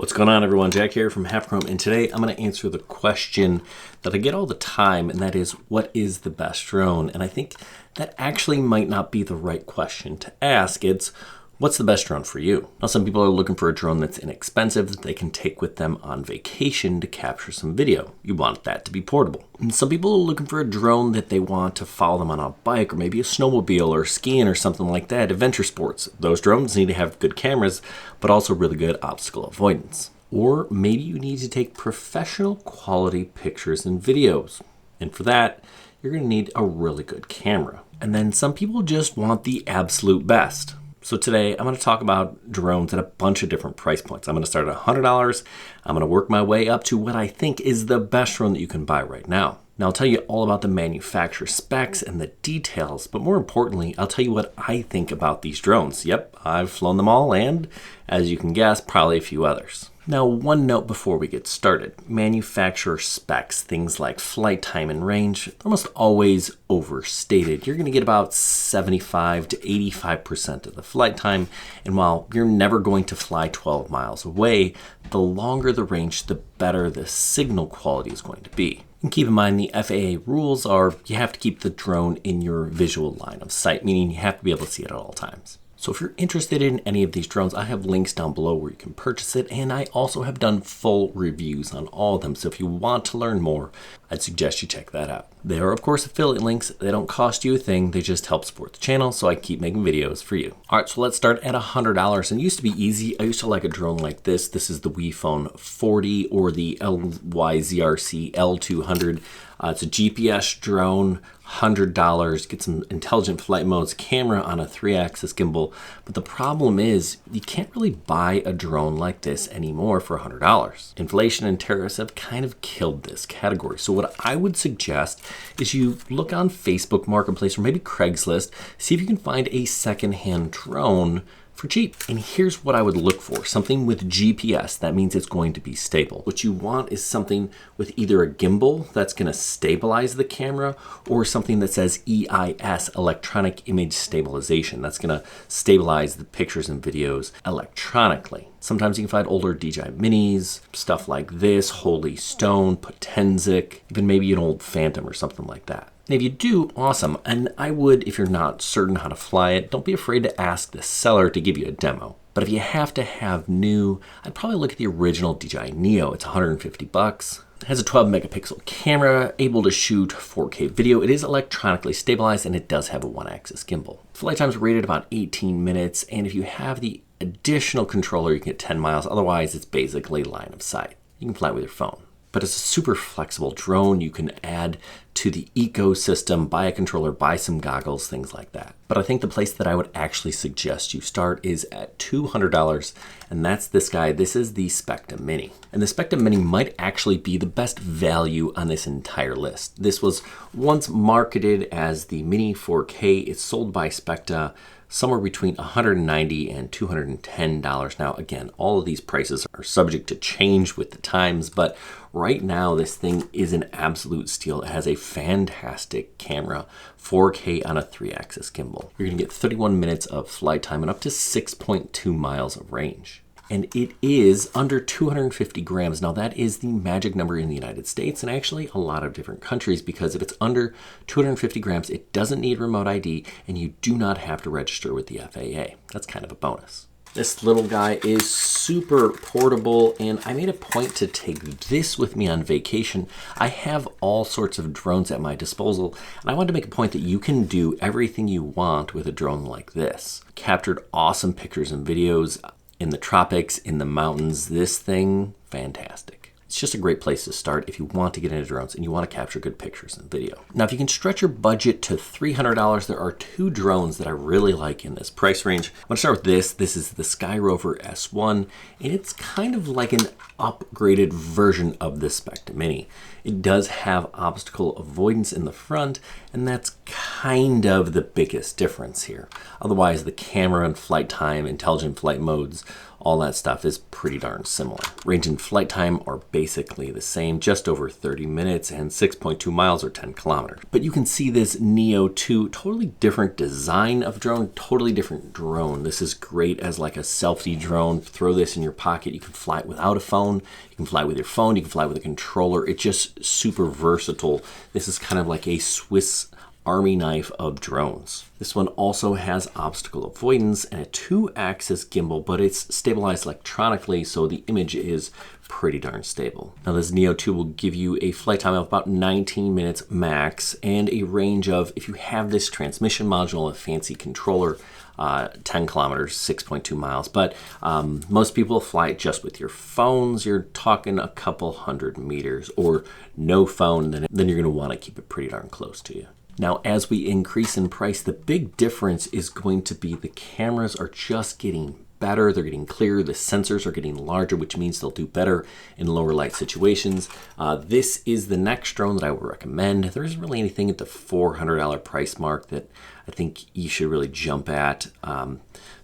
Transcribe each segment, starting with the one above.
What's going on, everyone? Jack here from Halfchrome, and today I'm going to answer the question that I get all the time, and that is, what is the best drone? And I think that actually might not be the right question to ask. It's, what's the best drone for you? Now, some people are looking for a drone that's inexpensive that they can take with them on vacation to capture some video. You want that to be portable. And some people are looking for a drone that they want to follow them on a bike or maybe a snowmobile or skiing or something like that, adventure sports. Those drones need to have good cameras, but also really good obstacle avoidance. Or maybe you need to take professional quality pictures and videos. And for that, you're going to need a really good camera. And then some people just want the absolute best. So today I'm going to talk about drones at a bunch of different price points. I'm going to start at $100. I'm going to work my way up to what I think is the best drone that you can buy right now. Now I'll tell you all about the manufacturer specs and the details, but more importantly, I'll tell you what I think about these drones. Yep, I've flown them all, and as you can guess, probably a few others. Now, one note before we get started. Manufacturer specs, things like flight time and range, they're almost always overstated. You're going to get about 75 to 85% of the flight time, and while you're never going to fly 12 miles away, the longer the range, the better the signal quality is going to be. And keep in mind, the FAA rules are you have to keep the drone in your visual line of sight, meaning you have to be able to see it at all times. So if you're interested in any of these drones, I have links down below where you can purchase it, and I also have done full reviews on all of them. So if you want to learn more, I'd suggest you check that out. They are, of course, affiliate links. They don't cost you a thing. They just help support the channel, so I keep making videos for you. All right, so let's start at $100. And it used to be easy. I used to like a drone like this. This is the WePhone 40 or the LYZRC L200. It's a GPS drone, $100, get some intelligent flight modes, camera on a 3-axis gimbal. But the problem is you can't really buy a drone like this anymore for $100. Inflation and tariffs have kind of killed this category. So what I would suggest is you look on Facebook Marketplace or maybe Craigslist, see if you can find a secondhand drone for cheap. And here's what I would look for. Something with GPS. That means it's going to be stable. What you want is something with either a gimbal that's going to stabilize the camera or something that says EIS, electronic image stabilization. That's going to stabilize the pictures and videos electronically. Sometimes you can find older DJI Minis, stuff like this, Holy Stone, Potensic, even maybe an old Phantom or something like that. And if you do, awesome. And I would, if you're not certain how to fly it, don't be afraid to ask the seller to give you a demo. But if you have to have new, I'd probably look at the original DJI Neo. It's $150. It has a 12 megapixel camera, able to shoot 4K video. It is electronically stabilized, and it does have a 1-axis gimbal. Flight time's rated about 18 minutes, and if you have the additional controller, you can get 10 miles. Otherwise, it's basically line of sight. You can fly with your phone. But it's a super flexible drone. You can add to the ecosystem, buy a controller, buy some goggles, things like that. But I think the place that I would actually suggest you start is at $200, and that's this guy. This is the Specta Mini. And the Specta Mini might actually be the best value on this entire list. This was once marketed as the Mini 4K. It's sold by Specta somewhere between $190 and $210. Now, again, all of these prices are subject to change with the times, but right now this thing is an absolute steal. It has a fantastic camera, 4K on a 3-axis gimbal. You're gonna get 31 minutes of flight time and up to 6.2 miles of range. And it is under 250 grams. Now that is the magic number in the United States and actually a lot of different countries, because if it's under 250 grams, it doesn't need remote ID and you do not have to register with the FAA. That's kind of a bonus. This little guy is super portable, and I made a point to take this with me on vacation. I have all sorts of drones at my disposal, and I wanted to make a point that you can do everything you want with a drone like this. Captured awesome pictures and videos in the tropics, in the mountains. This thing, fantastic. It's just a great place to start if you want to get into drones and you want to capture good pictures and video. Now, if you can stretch your budget to $300, there are two drones that I really like in this price range. I'm going to start with this. This is the Skyrover S1, and it's kind of like an upgraded version of the Specta Mini. It does have obstacle avoidance in the front, And that's kind of the biggest difference here. Otherwise, the camera and flight time, intelligent flight modes, all that stuff is pretty darn similar. Range and flight time are basically the same, just over 30 minutes and 6.2 miles or 10 kilometers. But you can see this Neo 2, totally different design of drone, totally different drone. This is great as like a selfie drone. Throw this in your pocket. You can fly it without a phone. You can fly with your phone. You can fly with a controller. It's just super versatile. This is kind of like a Swiss Army knife of drones. This one also has obstacle avoidance and a 2-axis gimbal, but it's stabilized electronically, so the image is pretty darn stable. Now this Neo 2 will give you a flight time of about 19 minutes max and a range of, if you have this transmission module, a fancy controller, 10 kilometers, 6.2 miles. But most people fly it just with your phones. You're talking a couple hundred meters, or no phone, then you're gonna wanna keep it pretty darn close to you. Now, as we increase in price, the big difference is going to be the cameras are just getting better. They're getting clearer. The sensors are getting larger, which means they'll do better in lower light situations. This is the next drone that I would recommend. There isn't really anything at the $400 price mark that I think you should really jump at.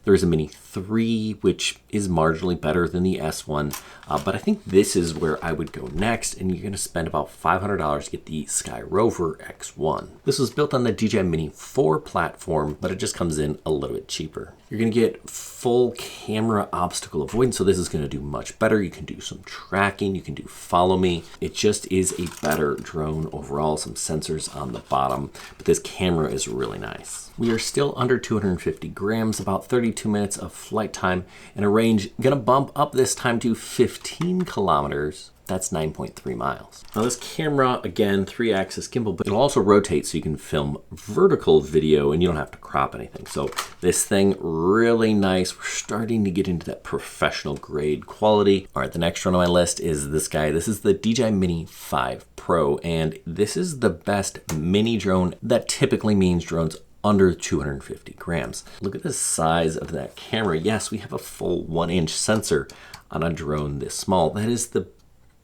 There is a Mini 3, which is marginally better than the S1, but I think this is where I would go next, and you're going to spend about $500 to get the Skyrover X1. This was built on the DJI Mini 4 platform, but it just comes in a little bit cheaper. You're going to get full camera obstacle avoidance, so this is going to do much better. You can do some tracking, you can do follow me. It just is a better drone overall, some sensors on the bottom, but this camera is really nice. We are still under 250 grams, about 32 minutes of flight time, and a range gonna bump up this time to 15 kilometers. That's 9.3 miles. Now this camera, again, 3-axis gimbal, but it'll also rotate so you can film vertical video and you don't have to crop anything. So this thing, really nice. We're starting to get into that professional grade quality. All right, the next one on my list is this guy. This is the DJI Mini 5 Pro, and this is the best mini drone. That typically means drones under 250 grams. Look at the size of that camera. Yes, we have a full 1-inch sensor on a drone this small. That is the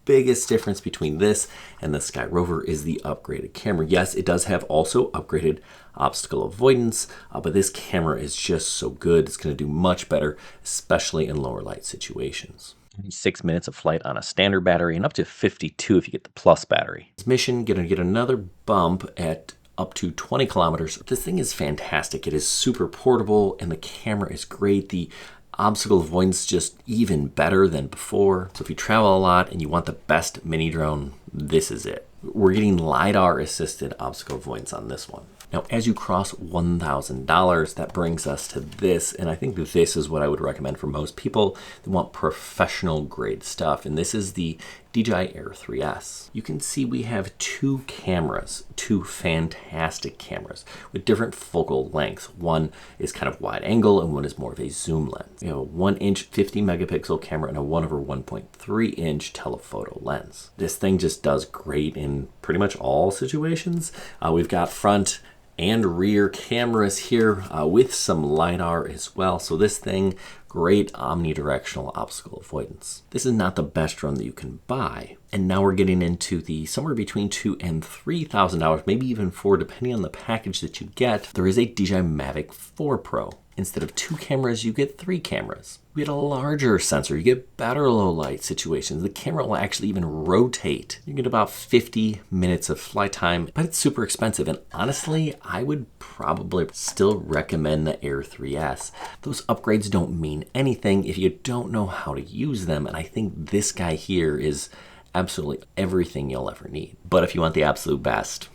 biggest difference between this and the Skyrover, is the upgraded camera. Yes, it does have also upgraded obstacle avoidance, but this camera is just so good. It's going to do much better, especially in lower light situations. 6 minutes of flight on a standard battery and up to 52 if you get the plus battery. This mission going to get another bump at up to 20 kilometers. This thing is fantastic. It is super portable and the camera is great. The obstacle avoidance just even better than before. So if you travel a lot and you want the best mini drone, this is it. We're getting LiDAR assisted obstacle avoidance on this one. Now, as you cross $1,000, that brings us to this, and I think this is what I would recommend for most people that want professional grade stuff, and this is the DJI Air 3S. You can see we have two cameras, two fantastic cameras with different focal lengths. One is kind of wide angle and one is more of a zoom lens. You have a 1-inch 50 megapixel camera and a 1/1.3-inch telephoto lens. This thing just does great in pretty much all situations. We've got front and rear cameras here with some LiDAR as well. So this thing, great omnidirectional obstacle avoidance. This is not the best drone that you can buy. And now we're getting into the somewhere between $2,000 and $3,000, maybe even $4,000, depending on the package that you get. There is a DJI Mavic 4 Pro. Instead of 2 cameras, you get 3 cameras. You get a larger sensor, you get better low light situations. The camera will actually even rotate. You get about 50 minutes of flight time, but it's super expensive. And honestly, I would probably still recommend the Air 3S. Those upgrades don't mean anything if you don't know how to use them. And I think this guy here is absolutely everything you'll ever need. But if you want the absolute best,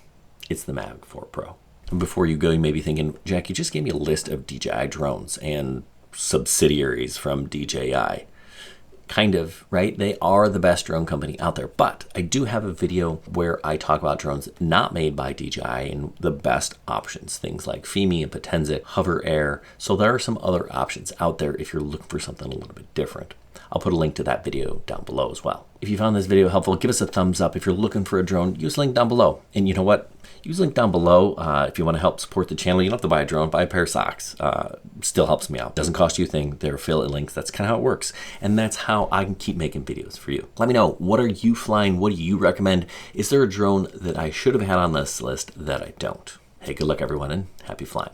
it's the Mavic 4 Pro. Before you go, you may be thinking, Jack, you just gave me a list of DJI drones and subsidiaries from DJI. Kind of, right? They are the best drone company out there. But I do have a video where I talk about drones not made by DJI and the best options. Things like Fimi and Potenza, Hover Air. So there are some other options out there if you're looking for something a little bit different. I'll put a link to that video down below as well. If you found this video helpful, give us a thumbs up. If you're looking for a drone, use the link down below. And you know what? Use the link down below if you want to help support the channel. You don't have to buy a drone, buy a pair of socks. Still helps me out. Doesn't cost you a thing. They're affiliate links. That's kind of how it works. And that's how I can keep making videos for you. Let me know, what are you flying? What do you recommend? Is there a drone that I should have had on this list that I don't? Hey, good luck everyone, and happy flying.